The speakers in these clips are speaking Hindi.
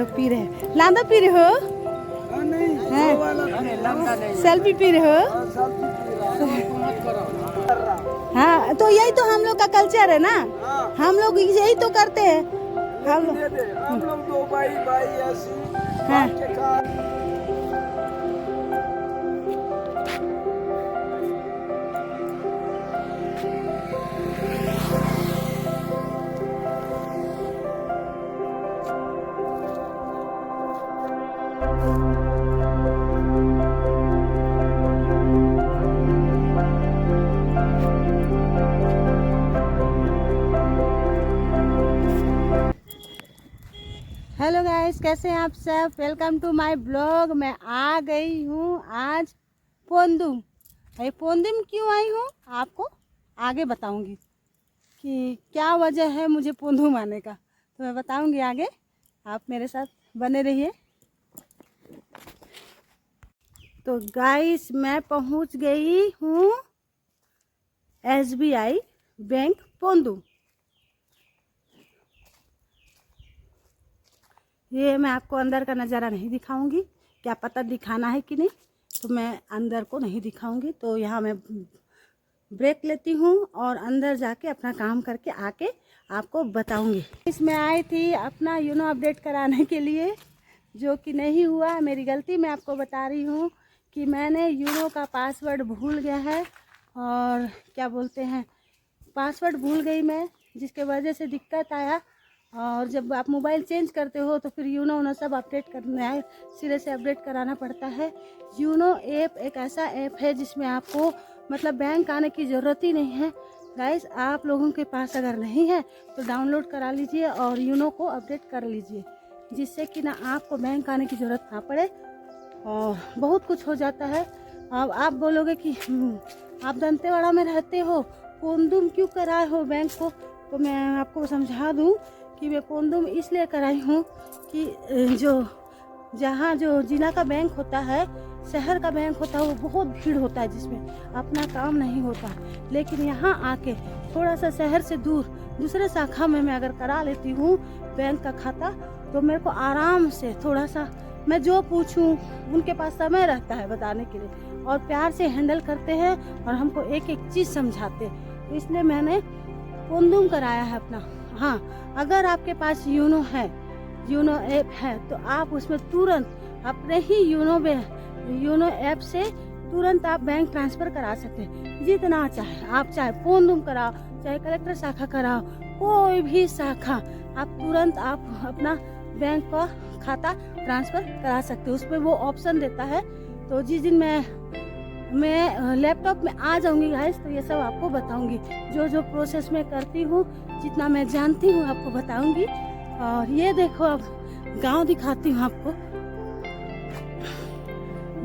लोग पी रहे हैं। लांदा पी रहे हो? सेल्फी पी रहे हो? हाँ, तो यही तो हम लोग का कल्चर है ना। हम लोग यही तो करते हैं। हम लोग दो भाई ऐसी। हाँ। हेलो गाइस, कैसे हैं आप सब? Welcome to my blog. मैं आ गई हूँ आज पोंदुम। ये पोंदुम क्यों आई हूँ आपको आगे बताऊंगी कि क्या वजह है मुझे पोंदुम आने का, तो मैं बताऊंगी आगे। आप मेरे साथ बने रहिए। तो गाइस, मैं पहुँच गई हूँ SBI बैंक पोंदुम। ये मैं आपको अंदर का नज़ारा नहीं दिखाऊंगी, क्या पता दिखाना है कि नहीं, तो मैं अंदर को नहीं दिखाऊंगी। तो यहाँ मैं ब्रेक लेती हूँ और अंदर जाके अपना काम करके आके आपको बताऊंगी। इसमें आई थी अपना यूनो अपडेट कराने के लिए, जो कि नहीं हुआ। मेरी गलती, मैं आपको बता रही हूँ कि मैंने यूनो का पासवर्ड भूल गया है, और क्या बोलते हैं, पासवर्ड भूल गई मैं, जिसके वजह से दिक्कत आया। और जब आप मोबाइल चेंज करते हो तो फिर यूनो सब अपडेट करना है, सिरे से अपडेट कराना पड़ता है। यूनो ऐप एक ऐसा ऐप है जिसमें आपको मतलब बैंक आने की ज़रूरत ही नहीं है। गाइस, आप लोगों के पास अगर नहीं है तो डाउनलोड करा लीजिए और यूनो को अपडेट कर लीजिए, जिससे कि ना आपको बैंक आने की ज़रूरत ना पड़े और बहुत कुछ हो जाता है। अब आप बोलोगे कि आप दंतेवाड़ा में रहते हो, पोंदुम क्यों कराए हो बैंक को? तो मैं आपको समझा दूं कि मैं पोंदुम इसलिए कराई हूँ कि जहाँ जो जिला का बैंक होता है, शहर का बैंक होता है, वो बहुत भीड़ होता है जिसमें अपना काम नहीं होता। लेकिन यहाँ आके थोड़ा सा शहर से दूर दूसरे शाखा में मैं अगर करा लेती हूँ बैंक का खाता, तो मेरे को आराम से थोड़ा सा मैं जो पूछूं उनके पास समय रहता है बताने के लिए, और प्यार से हैंडल करते हैं और हमको एक एक चीज़ समझाते हैं। तो इसलिए मैंने पोंदुम कराया है अपना। हाँ, अगर आपके पास यूनो है, यूनो ऐप है, तो आप उसमें तुरंत अपने ही यूनो ऐप से तुरंत आप बैंक ट्रांसफ़र करा सकते हैं, जितना चाहे आप, चाहे पोंदुम कराओ, चाहे कलेक्टर शाखा कराओ, कोई भी शाखा, आप तुरंत आप अपना बैंक का खाता ट्रांसफ़र करा सकते हो। उसमें वो ऑप्शन देता है। तो जिस दिन मैं लैपटॉप में आ जाऊंगी गाइस, तो ये सब आपको बताऊंगी, जो जो प्रोसेस मैं करती हूँ, जितना मैं जानती हूँ आपको बताऊंगी। और ये देखो, अब गांव दिखाती हूँ आपको।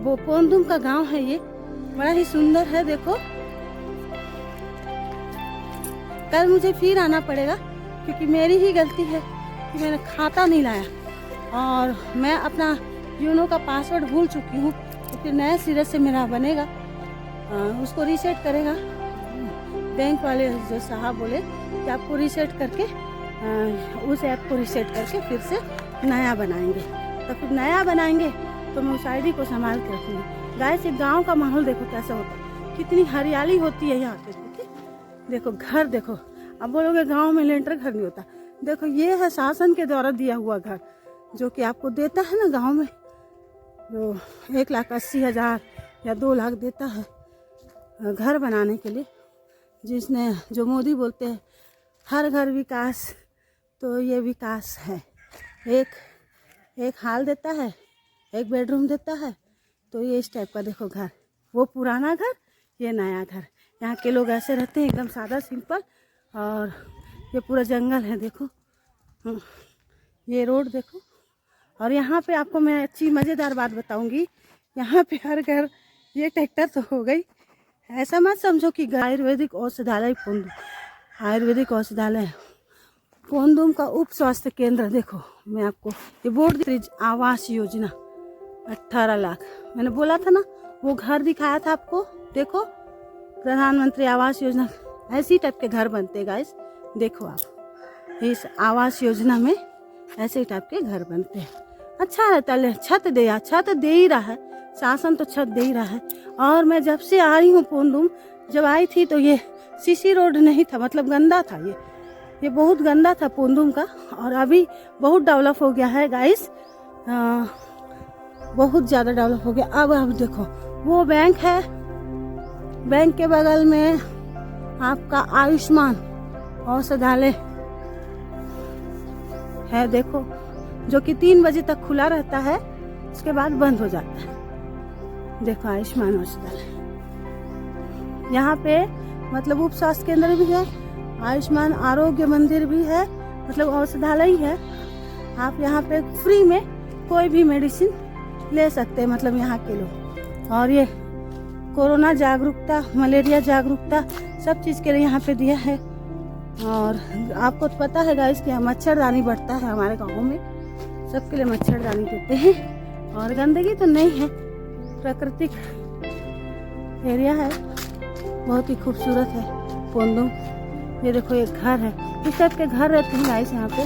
वो पोंदुम का गांव है, ये बड़ा ही सुंदर है। देखो, कल मुझे फिर आना पड़ेगा क्योंकि मेरी ही गलती है कि मैंने खाता नहीं लाया और मैं अपना यूनो का पासवर्ड भूल चुकी हूँ। तो फिर नए सिरे से मेरा बनेगा, उसको रीसेट करेगा बैंक वाले। जो साहब बोले कि आपको रीसेट करके उस ऐप को रीसेट करके फिर से नया बनाएंगे। तो फिर नया बनाएंगे तो मैं उस आईडी को संभाल के रखूँगी। गाइस, एक गांव का माहौल देखो कैसा होता है, कितनी हरियाली होती है यहाँ पे। देखो घर, देखो, अब बोलोगे गांव में लेंटर घर नहीं होता। देखो, ये है शासन के द्वारा दिया हुआ घर, जो कि आपको देता है ना गांव में, जो 1,80,000 या 2 लाख देता है घर बनाने के लिए, जिसने जो मोदी बोलते हैं हर घर विकास, तो ये विकास है। एक हाल देता है, एक बेडरूम देता है। तो ये इस टाइप का देखो घर, वो पुराना घर, ये नया घर। यहाँ के लोग ऐसे रहते हैं, एकदम सादा सिंपल। और ये पूरा जंगल है, देखो, ये रोड देखो। और यहाँ पे आपको मैं अच्छी मज़ेदार बात बताऊंगी, यहाँ पे हर घर, ये ट्रैक्टर तो हो गई, ऐसा मत समझो कि आयुर्वेदिक औषधालय पोंदुम, आयुर्वेदिक औषधालय पोंदुम का उप स्वास्थ्य केंद्र। देखो, मैं आपको ये बोर्ड, आवास योजना 18 लाख, मैंने बोला था ना, वो घर दिखाया था आपको। देखो, प्रधानमंत्री आवास योजना, ऐसी टाइप के घर बनते हैं गाइस। देखो, आप इस आवास योजना में ऐसे टाइप के घर बनते हैं। अच्छा रहता है। छत दे ही रहा है, शासन तो छत दे ही रहा है। और मैं जब से आ रही हूँ पोंदुम, जब आई थी तो ये सीसी रोड नहीं था, मतलब गंदा था। ये बहुत गंदा था पोंदुम का, और अभी बहुत डेवलप हो गया है गाइस, बहुत ज़्यादा डेवलप हो गया। अब देखो वो बैंक है, बैंक के बगल में आपका आयुष्मान औषधालय है, देखो, जो कि 3 बजे तक खुला रहता है, उसके बाद बंद हो जाता है। देखो आयुष्मान औषधालय, यहाँ पे मतलब उप स्वास्थ्य केंद्र भी है, आयुष्मान आरोग्य मंदिर भी है, मतलब औषधालय ही है। आप यहाँ पे फ्री में कोई भी मेडिसिन ले सकते हैं, मतलब यहाँ के लोग। और ये कोरोना जागरूकता, मलेरिया जागरूकता, सब चीज़ के लिए यहाँ पे दिया है। और आपको तो पता है गाइस कि मच्छरदानी बढ़ता है हमारे गाँव में, सबके लिए मच्छरदानी देते हैं। और गंदगी तो नहीं है, प्राकृतिक एरिया है, बहुत ही खूबसूरत है पोंदुम। ये देखो एक घर है, इस टाइप के घर रहते हैं गाइस यहाँ पे।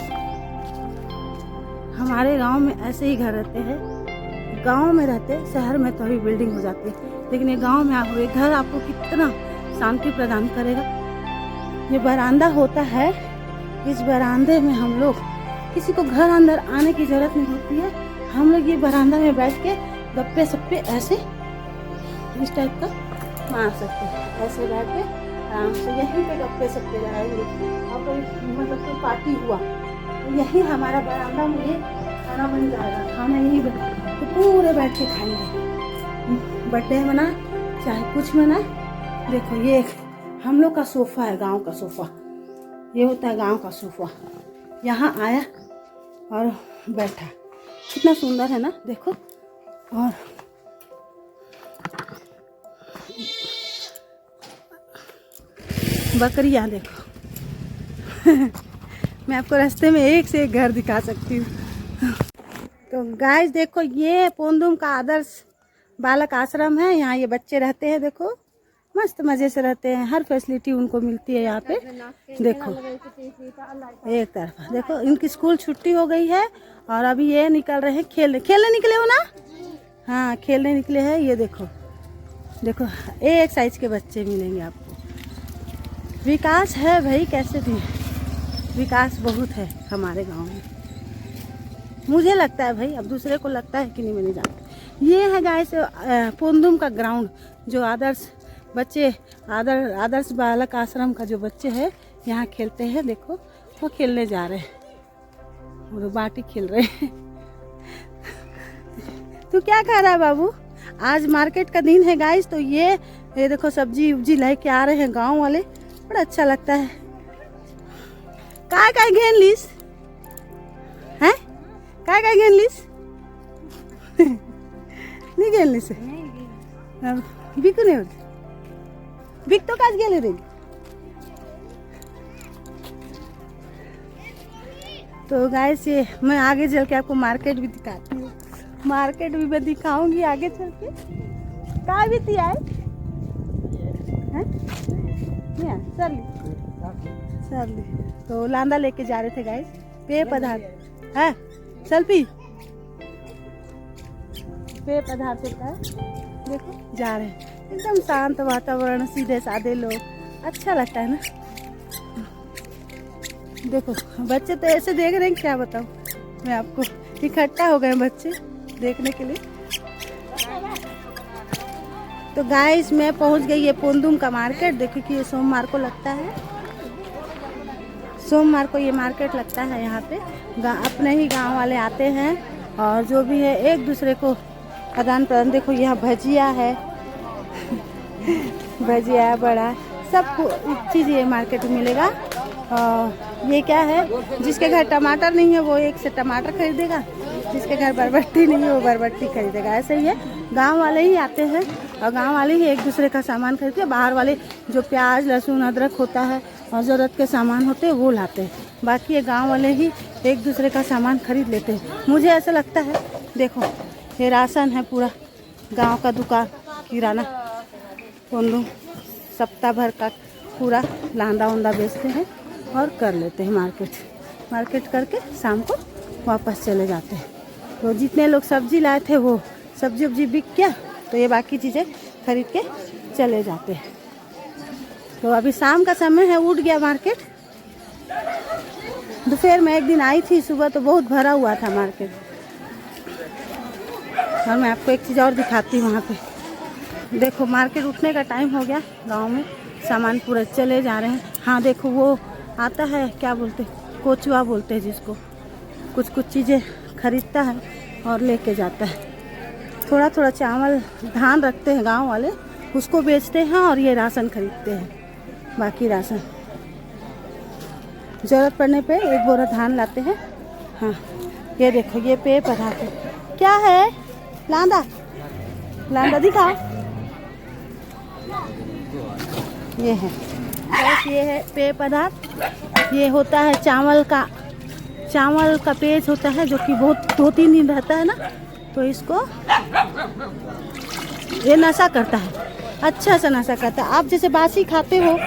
हमारे गांव में ऐसे ही घर रहते हैं, गांव में रहते, शहर में तो अभी बिल्डिंग हो जाती है, लेकिन ये गांव में आप घर आपको कितना शांति प्रदान करेगा। ये बरामदा होता है, इस बरामदे में हम लोग, किसी को घर अंदर आने की जरूरत नहीं होती है, हम लोग ये बरामदा में बैठ के गप्पे सप्पे ऐसे इस टाइप का मार सकते हैं। ऐसे बैठ के आराम से यहीं पे गप्पे सप्पे लगाएंगे। और कोई मतलब कोई पार्टी हुआ तो यही हमारा बरामदा में ये खाना बन जाएगा, खाना यही तो पूरे बैठ के खाएंगे। बर्थडे मना चाहे कुछ मना। देखो ये हम लोग का सोफा है, गांव का सोफा, ये होता है गांव का सोफा। यहाँ आया और बैठा, कितना सुंदर है ना, देखो। और बकरियाँ देखो मैं आपको रास्ते में एक से एक घर दिखा सकती हूँ। तो गाइस देखो, ये पोंदुम का आदर्श बालक आश्रम है, यहाँ ये बच्चे रहते हैं, देखो मस्त मज़े से रहते हैं, हर फैसिलिटी उनको मिलती है यहाँ पे। देखो एक तरफ देखो, इनकी स्कूल छुट्टी हो गई है और अभी ये निकल रहे हैं खेलने निकले हो ना, हाँ खेलने निकले हैं। ये देखो एक साइज के बच्चे मिलेंगे आपको। विकास है भाई, कैसे भी विकास बहुत है हमारे गांव में, मुझे लगता है भाई, अब दूसरे को लगता है कि नहीं, मैं नहीं जानती। ये है गाइस पोंदुम का ग्राउंड, जो आदर्श बच्चे, आदर्श बालक आश्रम का जो बच्चे हैं यहाँ खेलते हैं। देखो वो खेलने जा रहे हैं, वो बाटी खेल रहे हैं। तू क्या खा रहा है बाबू? आज मार्केट का दिन है गाइस, तो ये देखो सब्जी उब्जी लेके आ रहे हैं गांव वाले, बड़ा अच्छा लगता है। काय घेन लीस हैं, काय घेन लीस नहीं घेन लीस बिकू नहीं होती, बिक तो काज गेले रे। तो गाइस ये मैं आगे चल के आपको मार्केट भी दिखाती हूँ, मार्केट भी मैं दिखाऊंगी आगे चल के। का बीती आए सरली तो लांदा लेके जा रहे थे गाइस, पेय पदार्थ है, सेल्फी पेय पदार्थ होता है। देखो जा रहे हैं, एकदम शांत वातावरण, सीधे साधे लोग, अच्छा लगता है ना। देखो बच्चे तो ऐसे देख रहे हैं, क्या बताऊँ मैं आपको, इकट्ठा हो गए बच्चे देखने के लिए। तो गाइस मैं पहुंच गई है पोंदुम का मार्केट। देखो कि ये सोमवार को लगता है, सोमवार को ये मार्केट लगता है यहाँ पे। अपने ही गांव वाले आते हैं और जो भी है एक दूसरे को आदान प्रदान। देखो यहाँ भजिया है भजिया बड़ा सब चीज़ ये मार्केट में मिलेगा। और ये क्या है, जिसके घर टमाटर नहीं है वो एक से टमाटर खरीदेगा, जिसके घर बरबट्टी नहीं है वो बरबट्टी खरीदेगा। ऐसे ही है, गांव वाले ही आते हैं और गांव वाले ही एक दूसरे का सामान खरीदते हैं। बाहर वाले जो प्याज लहसुन अदरक होता है और ज़रूरत के सामान होते हैं वो लाते हैं, बाकी ये गांव वाले ही एक दूसरे का सामान खरीद लेते हैं। मुझे ऐसा लगता है, देखो ये राशन है पूरा, गांव का दुकान किराना पोंदुम सप्ताह भर का पूरा लांदा उंदा बेचते हैं और कर लेते हैं मार्केट करके शाम को वापस चले जाते हैं। तो जितने लोग सब्जी लाए थे वो सब्जी उब्जी बिक गया, तो ये बाकी चीज़ें खरीद के चले जाते हैं। तो अभी शाम का समय है, उठ गया मार्केट। दोपहर में एक दिन आई थी सुबह, तो बहुत भरा हुआ था मार्केट। और मैं आपको एक चीज़ और दिखाती हूँ वहाँ पे। देखो मार्केट उठने का टाइम हो गया, गांव में सामान पूरा चले जा रहे हैं। हाँ देखो वो आता है, क्या बोलते, कोचुआ बोलते हैं जिसको, कुछ कुछ चीज़ें खरीदता है और लेके जाता है। थोड़ा थोड़ा चावल धान रखते हैं गांव वाले, उसको बेचते हैं और ये राशन खरीदते हैं, बाकी राशन ज़रूरत पड़ने पे एक बोरा धान लाते हैं। हाँ ये देखो ये पेय पदार्थ है, क्या है लांदा, लांदा दिखाओ। ये है बस, ये है पेय पदार्थ। ये होता है चावल का पेज होता है, जो कि बहुत 2-3 दिन रहता है ना, तो इसको ये नशा करता है, अच्छा सा नशा करता है। आप जैसे बासी खाते हो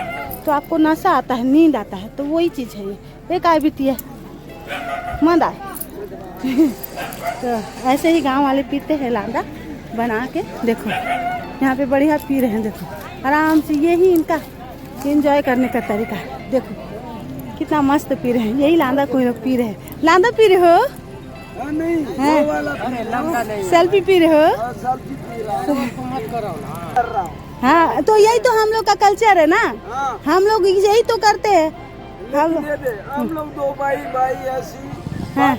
तो आपको नशा आता है, नींद आता है, तो वही चीज़ है ये काय बीती है मंदा। तो ऐसे ही गांव वाले पीते हैं लांदा बना के। देखो यहाँ पे बढ़िया पी रहे हैं, देखो आराम से, यही इनका एंजॉय करने का तरीका है। देखो कितना मस्त पी रहे हैं, यही लांदा कोई लोग पी रहे हैं। लांदा पी रहे हो? नहीं, वो वाला सेल्फी पी रहे हो? हाँ तो यही तो हम लोग का कल्चर है ना। हाँ। हम लोग यही तो करते हैं। हम लोग 2 भाई ऐसी। हाँ।